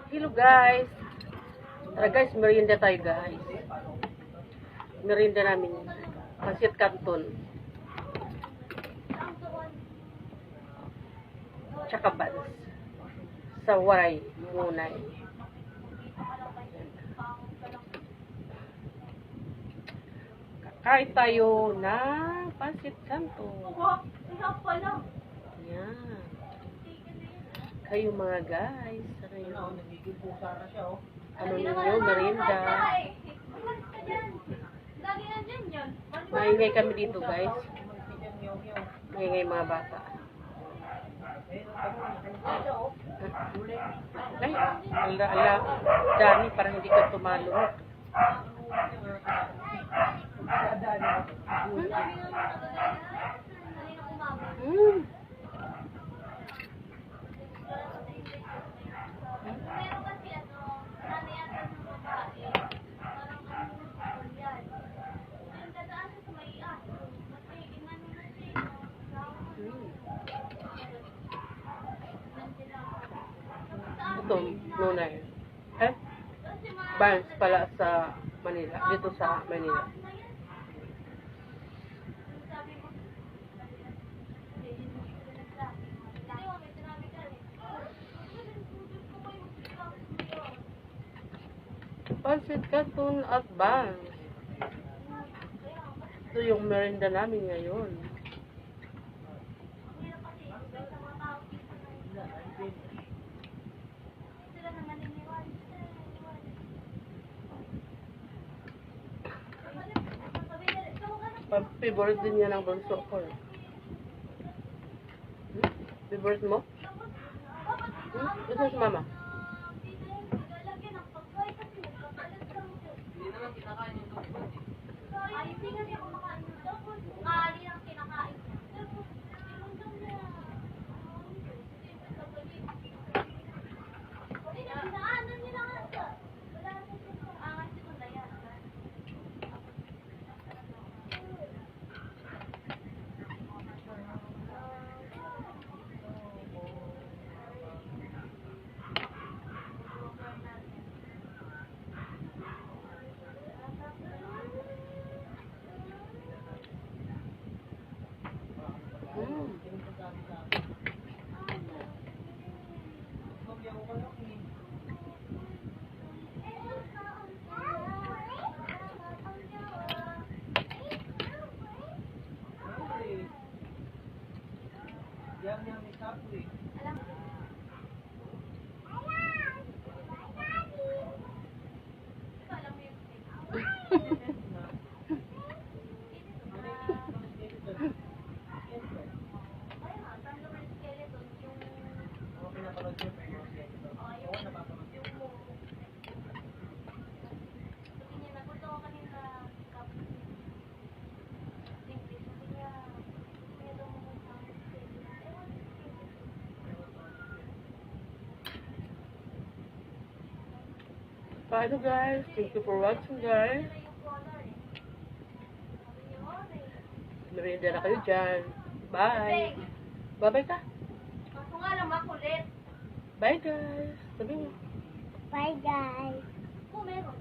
Hello guys. Tara guys, merienda tayo guys. Merienda namin. Pancit Canton. Tsaka buns. Sa waray munay. Kakain tayo ng Pancit Canton. Yan. Kayo mga guys. Ano ninyo, merienda. Maingay kami dito guys. Maingay mga bata. Ay, ala, Dani, parang hindi ka tumalo. Ito, nunay. Buns pala sa Manila. Dito sa Manila. Pancit Canton at buns. Ito yung merienda namin ngayon. Favorite din yan ang bunso ko. Favorite mo? Ito si mama. Hindi naman kinakain yung tubig. Ay, hindi kasi ako makain yung tubig. Ali ang kinakain niya. Dinaanan nila nga ito. Wala na ito. Angas ito na yan. Bye guys. Thank you for watching guys. Merienda na kayo dyan. Bye. Bye-bye ka. Kaso nga lang makulit. Bye guys. Sabi mo. Bye guys. Kung meron.